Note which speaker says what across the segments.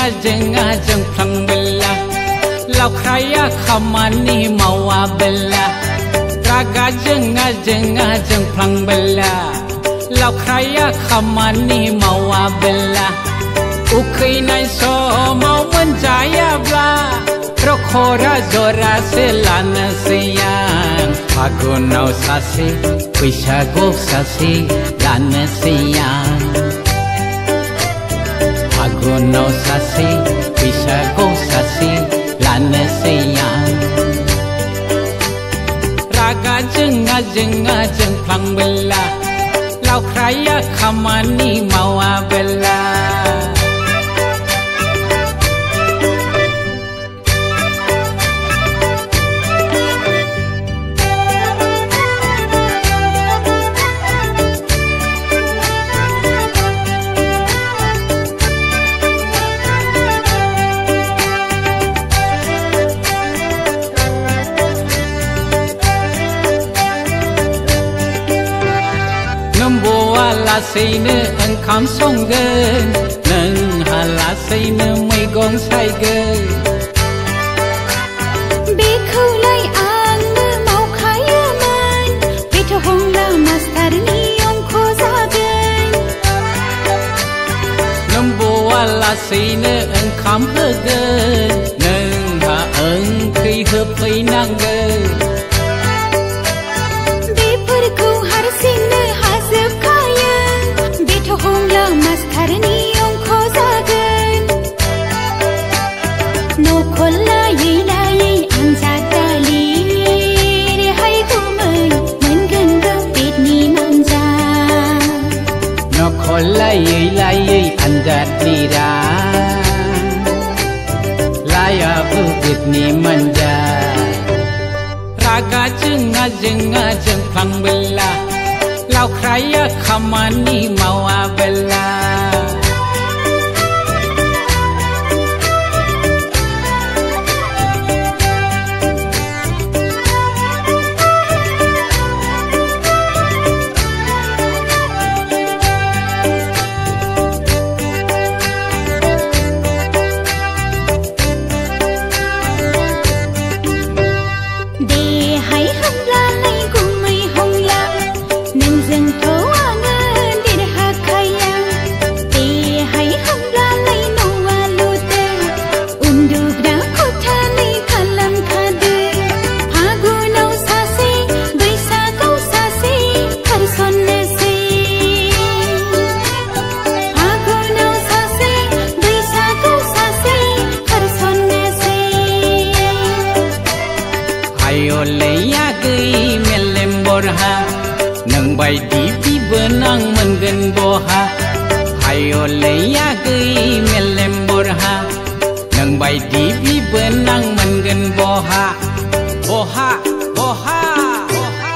Speaker 1: ajeng plang bela lau kraya khamani mawa bela raga ajeng plang bela lau kraya khamani mawa bela ukhi nai so mau menjaya bla rokhora zora se lana seyang pagunau sase Bishago sase lana seyang pagunau sase Bishago sase lana seyang raga ajeng plang bela lau kraya khamani mawa bela Lasaiनो ओंखाम संगोन नोंहा लासैनो मैगं सायगोन
Speaker 2: बेखौलाय आंनो मावखायोमोन Beth' हंला मास्टारनि अंख जागोन
Speaker 1: नोंबौआ लासैनो ओंखाम होगोन नोंहा ओंख्रि होफैनांगोन
Speaker 2: बेफोरखौ हारसिंनो हाजोबखायो हंला मास्टारनि अंख जागोन न'खर लायै लायै आनजाद लिरहायगौमोन मोनगोनबो बेदनि मोनजा
Speaker 1: न'खर लायै लायै आनजाद लिरा लायाबो बेदनि मोनजा रागा जों plang bela lau kraya khamani mawa bela Baidi benang mengen boha hayo leya gei melem borha nang baidi benang mengen boha boha boha boha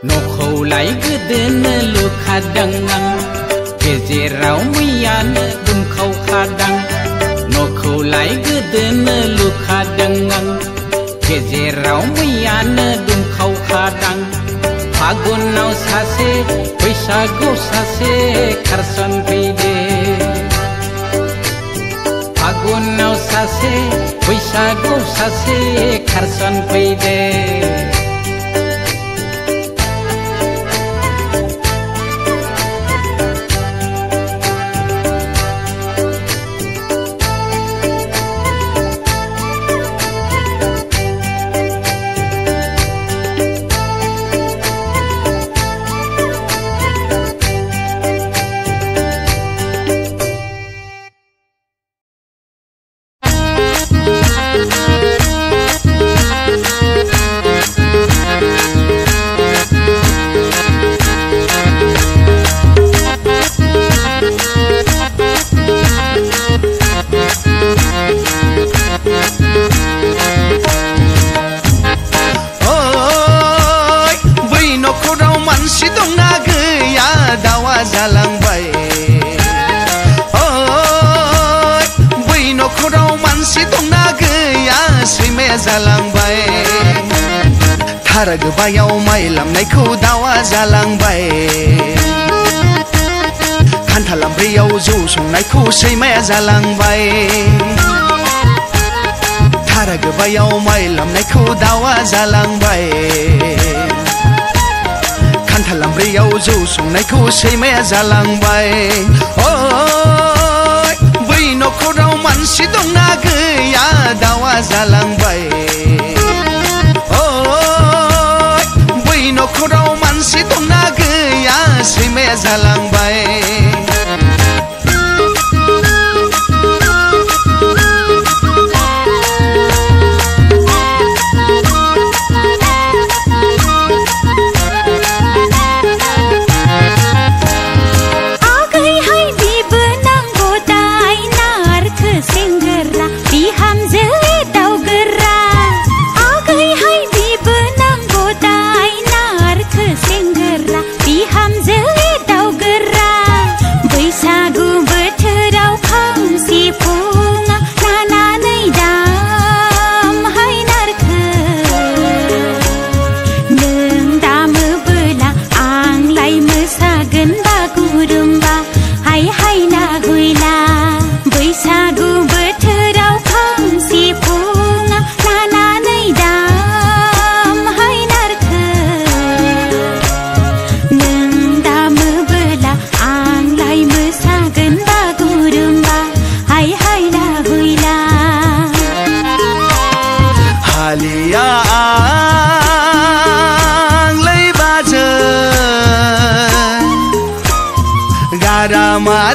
Speaker 1: no kholai gedene lu khadang nang gejerau miyane dum khau khadang no kholai gedene lu khadang nang gejerau miyane dum khau khadang Pagunau sase, Bishago sase, Karson pide. Pagunau sase, Bishago sase, Karson pide.
Speaker 3: जालांबाय Thar गोबायाव my लामनायखौ दावा जालांबाय खान्थाला खान्थालांब्रैयाव जौ संनायखौ सैमाया जालांबाय थारा गोबायाव my लामनायखौ दाउआ जालांबाय खान्थालांब्रैयाव जौ संनायखौ सैमाया जालांबाय बै नखराव मानसि दंना गैया दाउआ जालांबाय बै नखराव मानसि दंना गैया सैमाया जालांबाय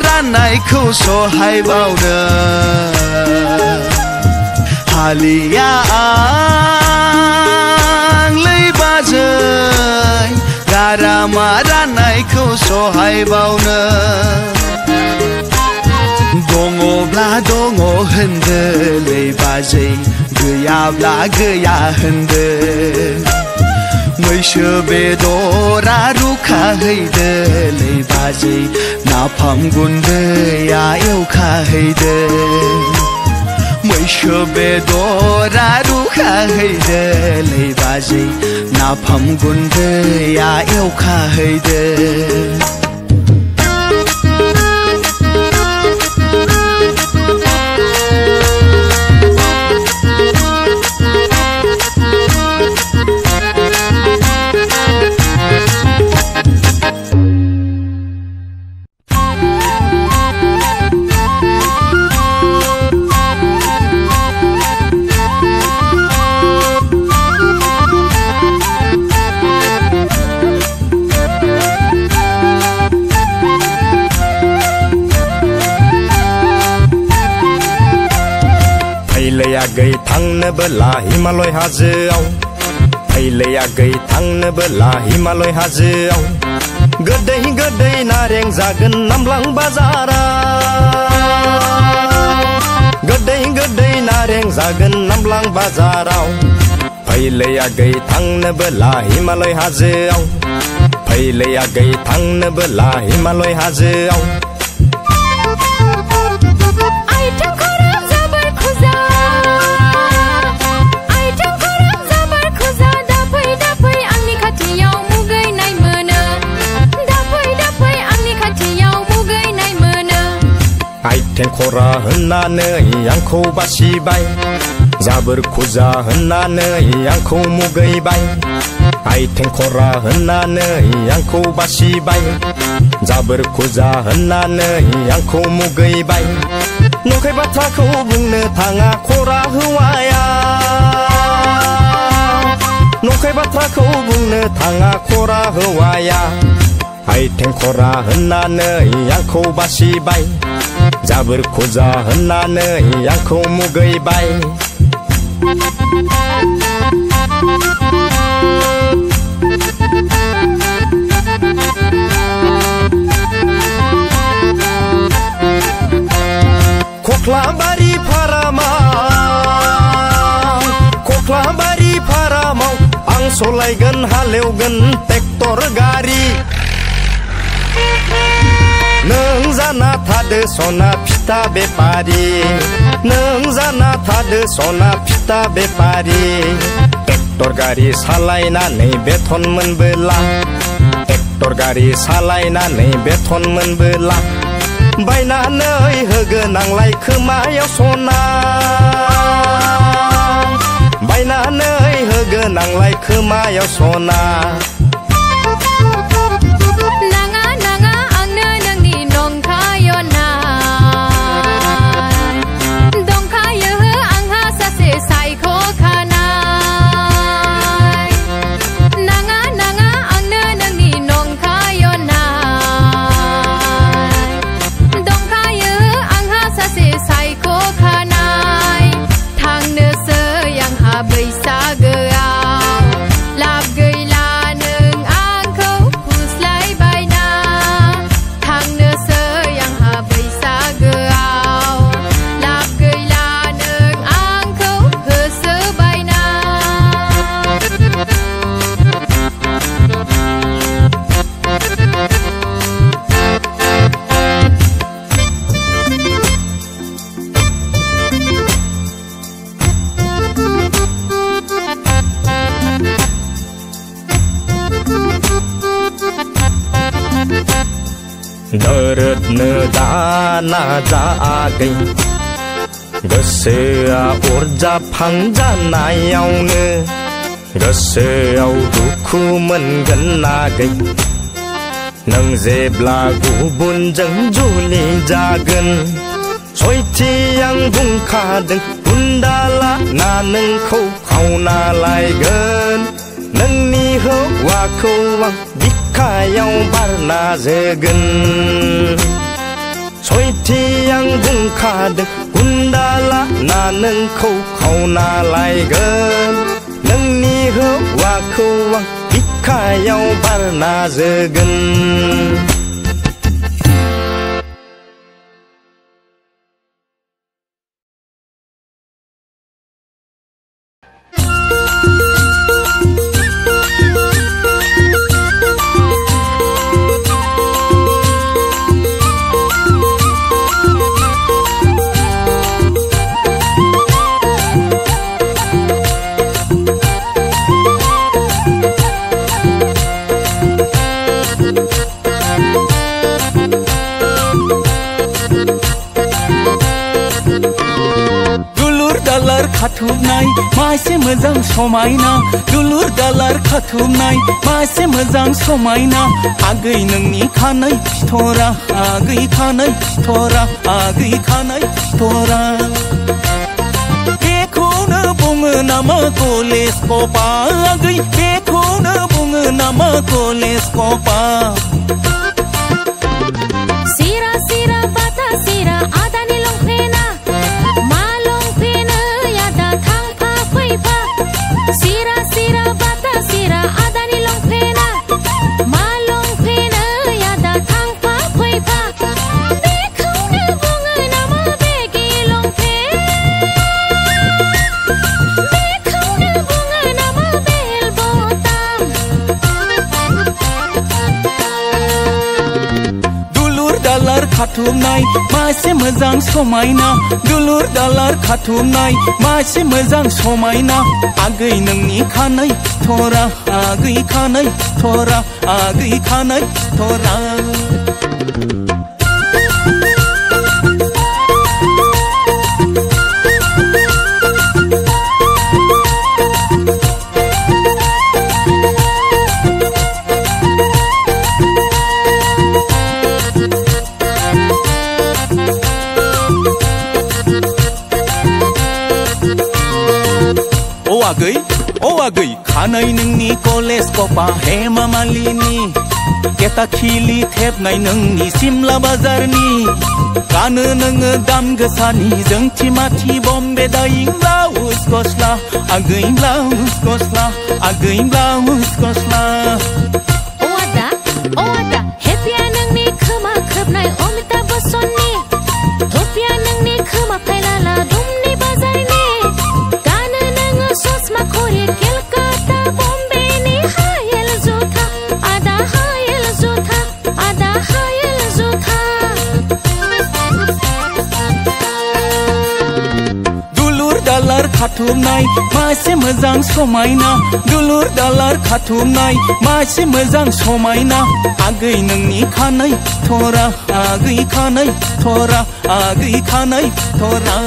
Speaker 3: राननायखौ सहायबावनो हालिया आंलै बाजै गारामा राननायखौ सहायबावनो दङब्ला दङ होनदोलै बाजै गैयाब्ला गैया होनदो मैसो बेदरा रुखाहैदोलै बाजै नाफाम गुन्दैया एवखाहैदो मैसो बेदरा रुखाहैदोलै बाजै नाफाम गुन्दैया एवखाहैदो
Speaker 4: फैलायागै थांनोबोला हिमालय हाजोआव फैलायागै थांनोबोला हिमालय हाजोआव गोदै गोदै नारें जागोन नामलां बाजाराव गोदै गोदै नारें जागोन नामलां बाजाराव फैलायागै थांनोबोला हिमालय हाजोआव फैलायागै थांनोबोला हिमालय हाजोआव आइथें खरा होननानै आंखौ बासिबाय जाबोर खुजा होननानै आंखौ मुगैबाय आइथें खरा होननानै आंखौ बासिबाय जाबोर खुजा होननानै आंखौ मुगैबाय नंखाय बाथ्राखौ बुंनो थाङा खरा हौवाया नंखाय बाथ्राखौ बुंनो थाङा खरा हौवाया आइथें खरा होननानै आंखौ बासिबाय जाबोर खुजा होननानै आंखौ मुगैबाय खख्लाबारि फारामाव आं सलायगोन हालेवगोन ट्रेक्टर गारि नों जाना थादो सना फिथा बेपारी नों जाना थादो सना फिथा बेपारी ट्रेक्टर गारि सालायनानै बेथन मोनबोला ट्रेक्टर गारि सालायनानै बेथन मोनबोला बायनानै होगोन आंलाय खोमायाव सना बायनानै होगोन आंलाय खोमायाव सना
Speaker 2: नाङा नाङा आंनो नोंनि नंखाय अननाय दंखायो आंहा सासे सायख'खानाय नाङा नाङा आंनो नोंनि नंखाय अननाय दंखायो आंहा सासे सायख'खानाय थांनोसै आंहा बैसागोआव लाब गैला नों आंखौ फुस्लायबायना थांनोसै आंहा बैसागोआव लाब गैला नों आंखौ होसोबायना
Speaker 4: दोरोदनो दाना जागै गोसोआ अरजाफांजानायावनो गोसोआव दुखु मोनगोन नागै नों जेब्ला गुबुनजों जुलि जागोन सयथि आं बुंखादों गुन्दाला ना नोंखौ खावना लायगोन नोंनि हौवाखौ आं बिखायाव बारना जोगोन सयथि आं बुंखादों गुन्दाला ना नोंखौ खावना लायगोन नोंनि हौवाखौ आं बिखायाव बारना जोगोन
Speaker 1: खाथुमनाय मासे मोजां समायना दुलुर दालार खाथुमनाय मासे मोजां समायना आगै नोंनि खानाय फिथरा आगै खानाय फिथरा आगै खानाय फिथरा बेखौनो बुङो नामा कलेज कपा आगै बेखौनो बुङो नामा कलेज कपा
Speaker 2: सिरा सिरा बाथा सिरा आदानि लंपेना मा लंपेना यादा थांफा फैफा सिरा सिरा बाथा सिरा आदानि लंपेना मा लंपेना यादा थांफा फैफा बेखौनो बुङो नामा बेगि लंपेन बेखौनो बुङो नामा बेल बटाम
Speaker 1: दालार खाथुमनाय मासे मोजां समायना दुलुर दालार खाथुमनाय मासे मोजां समायना आगै नोंनि खानाय फिथरा आगै खानाय फिथरा आगै खानाय फिथरा ओ आगै खानाय नोंनि कलेज कपा हेमा मालिनी केता खिलि थेबनाय नोंनि सिमला बाजारनि गानो नोङो दाम गोसानि जोंथि माथि बम्बे दाइं ब्लाउस गस्ला आगै ब्लाउस गस्ला आगै ब्लाउस गस्ला
Speaker 2: ओ आदा हेपिया नोंनि खोमा खोबनाय अमिताभ बच्चननि हेपिया नोंनि खोमा फायलाला दुमनि बाजारनि गानो नोङो ससमा खरि केलकाता बम्बेनि हायेल जुथा आदा हायेल जुथा आदा हायेल जुथा
Speaker 1: दुलुर दालार खाथुमनाय मासे मोजां समायना दुलुर दालार खाथुमनाय मासे मोजां समायना आगै नोंनि खानाय थरा आगै खानाय थरा आगै खानाय थरा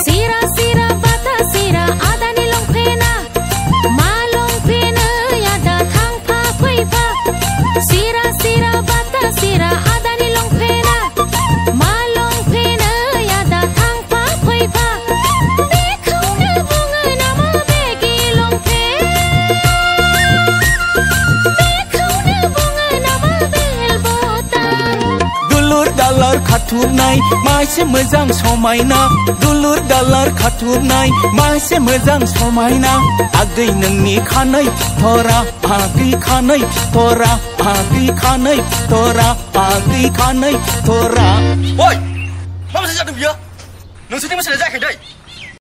Speaker 2: सिरा सिरा बाता सिरा आदानि लंपेना मा लंपेना यादा थांफा फैफा सिरा सिरा बाता सिरा आदानि लंपेना मा लंपेना यादा थांफा फैफा बेखौनो बुङो नामा बेगि लंपेन बेखौनो बुङो नामा बेल बटान
Speaker 1: दुलुर दालार खाथुमनाय मासे मोजां समायना दुलुर दालार खाथुमनाय मासे मोजां समायना आगै नोंनि खानाय थरा आगै खानाय थरा आगै खानाय थरा आगै खानाय थरा
Speaker 5: ओइ मा मोनसे जादों बियो नोंसोरनि मोसानाया जायाखै दै